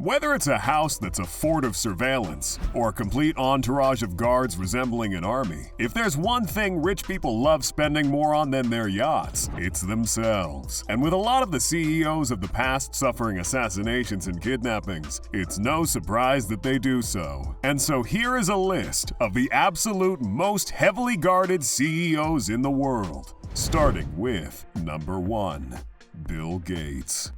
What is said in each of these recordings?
Whether it's a house that's a fort of surveillance or a complete entourage of guards resembling an army, if there's one thing rich people love spending more on than their yachts, it's themselves. And with a lot of the CEOs of the past suffering assassinations and kidnappings, it's no surprise that they do so. And so here is a list of the absolute most heavily guarded CEOs in the world, starting with number 1, Bill Gates.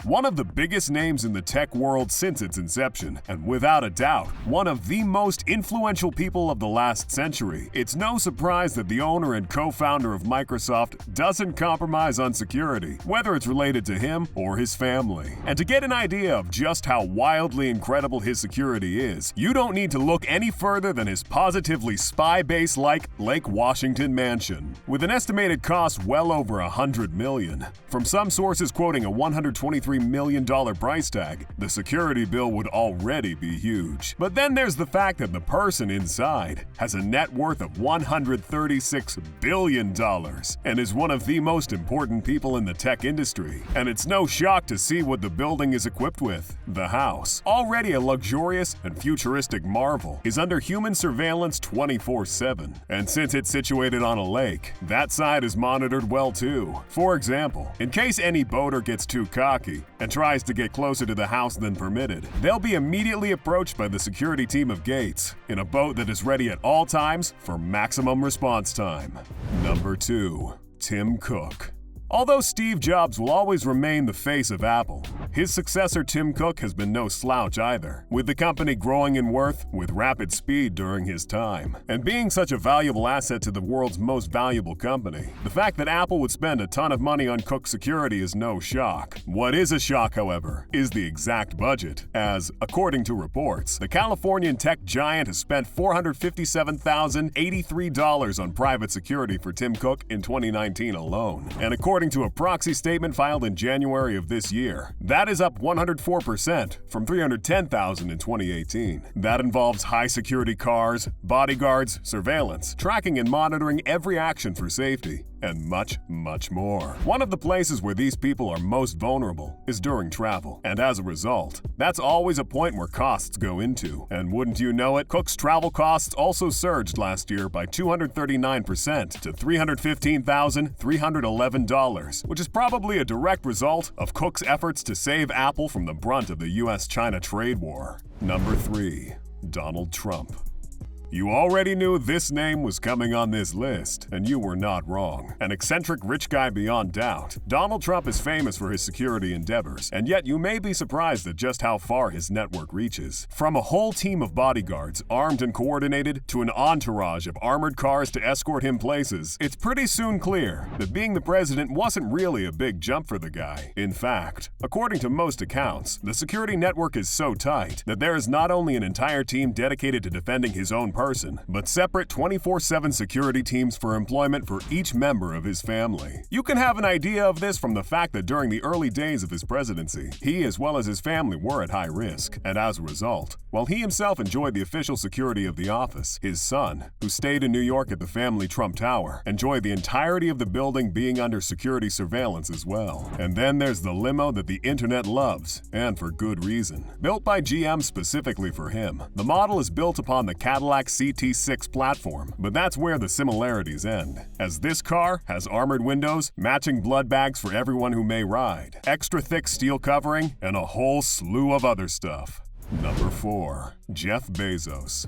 One of the biggest names in the tech world since its inception, and without a doubt, one of the most influential people of the last century, it's no surprise that the owner and co-founder of Microsoft doesn't compromise on security, whether it's related to him or his family. And to get an idea of just how wildly incredible his security is, you don't need to look any further than his positively spy base-like Lake Washington mansion, with an estimated cost well over $100 million. From some sources quoting a $123 million price tag, the security bill would already be huge. But then there's the fact that the person inside has a net worth of $136 billion and is one of the most important people in the tech industry. And it's no shock to see what the building is equipped with. The house, already a luxurious and futuristic marvel, is under human surveillance 24/7. And since it's situated on a lake, that side is monitored well too. For example, in case any boater gets too cocky and tries to get closer to the house than permitted, they'll be immediately approached by the security team of Gates in a boat that is ready at all times for maximum response time. Number 2, Tim Cook. Although Steve Jobs will always remain the face of Apple, his successor Tim Cook has been no slouch either, with the company growing in worth with rapid speed during his time. And being such a valuable asset to the world's most valuable company, the fact that Apple would spend a ton of money on Cook's security is no shock. What is a shock, however, is the exact budget, as, according to reports, the Californian tech giant has spent $457,083 on private security for Tim Cook in 2019 alone. And according to a proxy statement filed in January of this year, that is up 104% from $310,000 in 2018. That involves high-security cars, bodyguards, surveillance, tracking and monitoring every action for safety, and much, much more. One of the places where these people are most vulnerable is during travel, and as a result, that's always a point where costs go into. And wouldn't you know it, Cook's travel costs also surged last year by 239% to $315,311, which is probably a direct result of Cook's efforts to save Apple from the brunt of the US-China trade war. Number 3, Donald Trump. You already knew this name was coming on this list, and you were not wrong. An eccentric rich guy beyond doubt, Donald Trump is famous for his security endeavors, and yet you may be surprised at just how far his network reaches. From a whole team of bodyguards, armed and coordinated, to an entourage of armored cars to escort him places, it's pretty soon clear that being the president wasn't really a big jump for the guy. In fact, according to most accounts, the security network is so tight that there is not only an entire team dedicated to defending his own person, but separate 24/7 security teams for employment for each member of his family. You can have an idea of this from the fact that during the early days of his presidency, he as well as his family were at high risk, and as a result, while he himself enjoyed the official security of the office, his son, who stayed in New York at the family Trump Tower, enjoyed the entirety of the building being under security surveillance as well. And then there's the limo that the internet loves, and for good reason. Built by GM specifically for him, the model is built upon the Cadillac CT6 platform, but that's where the similarities end, as this car has armored windows, matching blood bags for everyone who may ride, extra thick steel covering, and a whole slew of other stuff. Number 4, Jeff Bezos.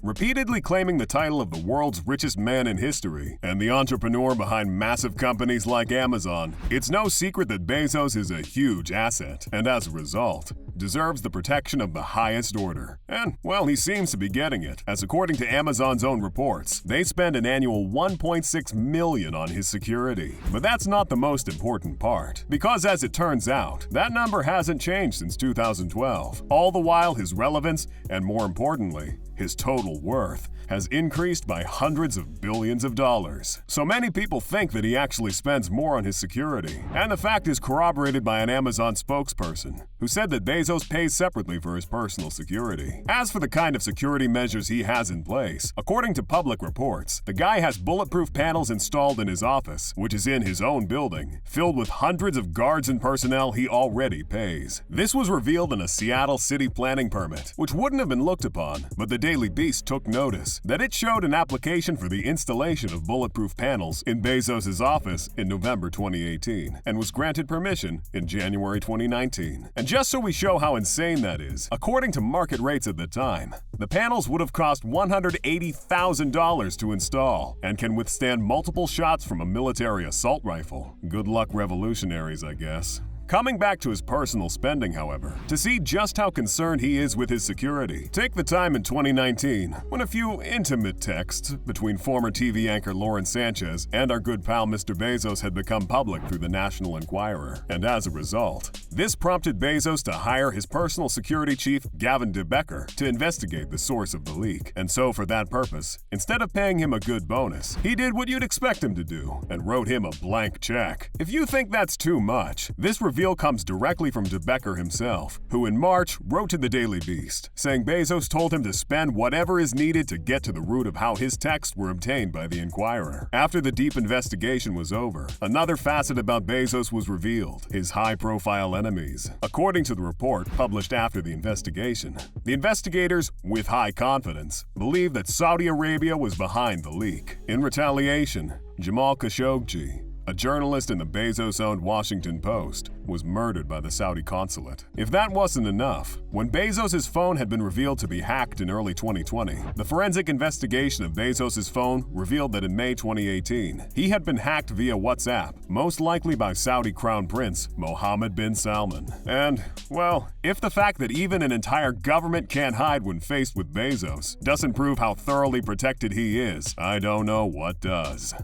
Repeatedly claiming the title of the world's richest man in history and the entrepreneur behind massive companies like Amazon, it's no secret that Bezos is a huge asset, and as a result, deserves the protection of the highest order. And, well, he seems to be getting it, as according to Amazon's own reports, they spend an annual $1.6 million on his security. But that's not the most important part, because as it turns out, that number hasn't changed since 2012. All the while, his relevance, and more importantly, his total worth, has increased by hundreds of billions of dollars. So many people think that he actually spends more on his security, and the fact is corroborated by an Amazon spokesperson, who said that Bezos Bezos pays separately for his personal security. As for the kind of security measures he has in place, according to public reports, the guy has bulletproof panels installed in his office, which is in his own building, filled with hundreds of guards and personnel he already pays. This was revealed in a Seattle city planning permit, which wouldn't have been looked upon, but the Daily Beast took notice that it showed an application for the installation of bulletproof panels in Bezos' office in November 2018, and was granted permission in January 2019. And just so we show how insane that is, according to market rates at the time, the panels would have cost $180,000 to install and can withstand multiple shots from a military assault rifle. Good luck, revolutionaries, I guess. Coming back to his personal spending, however, to see just how concerned he is with his security, take the time in 2019 when a few intimate texts between former TV anchor Lauren Sanchez and our good pal Mr. Bezos had become public through the National Enquirer. And as a result, this prompted Bezos to hire his personal security chief, Gavin DeBecker, to investigate the source of the leak. And so for that purpose, instead of paying him a good bonus, he did what you'd expect him to do and wrote him a blank check. If you think that's too much, this reveal comes directly from DeBecker himself, who in March wrote to the Daily Beast, saying Bezos told him to spend whatever is needed to get to the root of how his texts were obtained by the Enquirer. After the deep investigation was over, another facet about Bezos was revealed: his high-profile enemies. According to the report published after the investigation, the investigators, with high confidence, believe that Saudi Arabia was behind the leak. In retaliation, Jamal Khashoggi, a journalist in the Bezos-owned Washington Post, was murdered by the Saudi consulate. If that wasn't enough, when Bezos' phone had been revealed to be hacked in early 2020, the forensic investigation of Bezos' phone revealed that in May 2018, he had been hacked via WhatsApp, most likely by Saudi Crown Prince Mohammed bin Salman. And, well, if the fact that even an entire government can't hide when faced with Bezos doesn't prove how thoroughly protected he is, I don't know what does.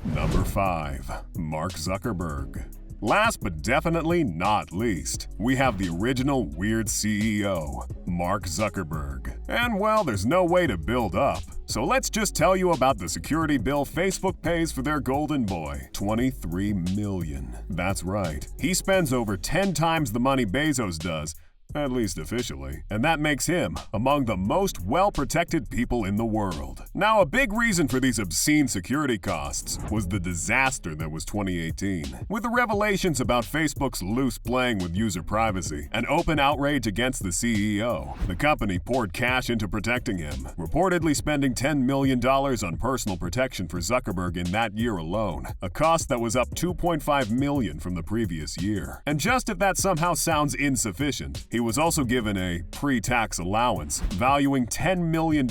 Number 5. Mark Zuckerberg. Last but definitely not least, we have the original weird CEO, Mark Zuckerberg. And well, there's no way to build up, so let's just tell you about the security bill Facebook pays for their golden boy, $23 million. That's right, he spends over 10 times the money Bezos does, at least officially, and that makes him among the most well-protected people in the world. Now, a big reason for these obscene security costs was the disaster that was 2018. With the revelations about Facebook's loose playing with user privacy and open outrage against the CEO, the company poured cash into protecting him, reportedly spending $10 million on personal protection for Zuckerberg in that year alone, a cost that was up $2.5 million from the previous year. And just if that somehow sounds insufficient, he was also given a pre-tax allowance valuing $10 million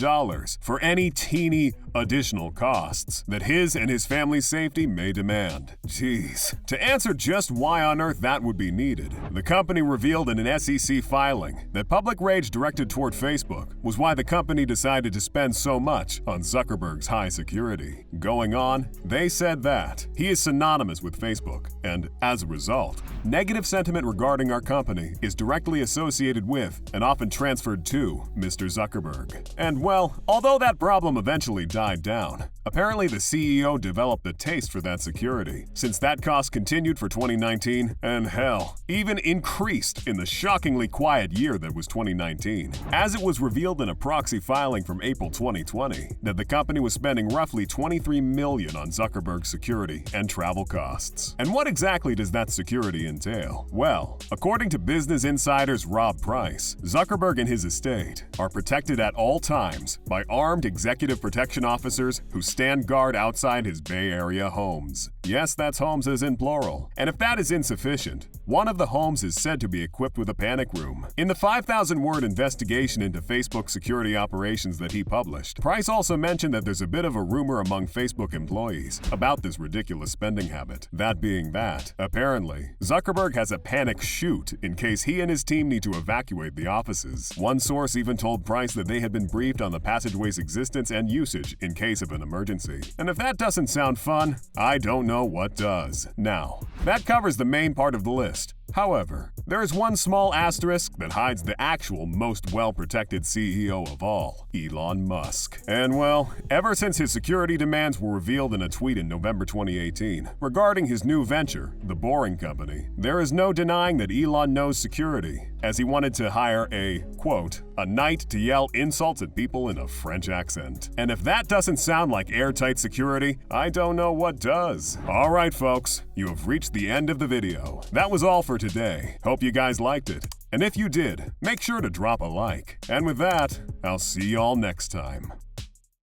for any teeny additional costs that his and his family's safety may demand. Jeez. To answer just why on earth that would be needed, the company revealed in an SEC filing that public rage directed toward Facebook was why the company decided to spend so much on Zuckerberg's high security. Going on, they said that he is synonymous with Facebook, and as a result, negative sentiment regarding our company is directly associated with and often transferred to Mr. Zuckerberg. And well, although that problem eventually died down, apparently the CEO developed a taste for that security, since that cost continued for 2019 and hell, even increased in the shockingly quiet year that was 2019, as it was revealed in a proxy filing from April 2020 that the company was spending roughly $23 million on Zuckerberg's security and travel costs. And what exactly does that security entail? Well, according to Business Insider's Rob Price, Zuckerberg and his estate are protected at all times by armed executive protection officers who stand guard outside his Bay Area homes. Yes, that's homes as in plural. And if that is insufficient, one of the homes is said to be equipped with a panic room. In the 5,000-word investigation into Facebook security operations that he published, Price also mentioned that there's a bit of a rumor among Facebook employees about this ridiculous spending habit. That being that, apparently, Zuckerberg has a panic chute in case he and his team need to evacuate the offices. One source even told Price that they had been briefed on the passageway's existence and usage in case of an emergency. And if that doesn't sound fun, I don't know what does. Now, that covers the main part of the list. However, there is one small asterisk that hides the actual most well-protected CEO of all, Elon Musk. And well, ever since his security demands were revealed in a tweet in November 2018 regarding his new venture, The Boring Company, there is no denying that Elon knows security, as he wanted to hire a, quote, a knight to yell insults at people in a French accent. And if that doesn't sound like airtight security, I don't know what does. Alright folks, you have reached the end of the video. That was all for today. Hope you guys liked it. And if you did, make sure to drop a like. And with that, I'll see y'all next time.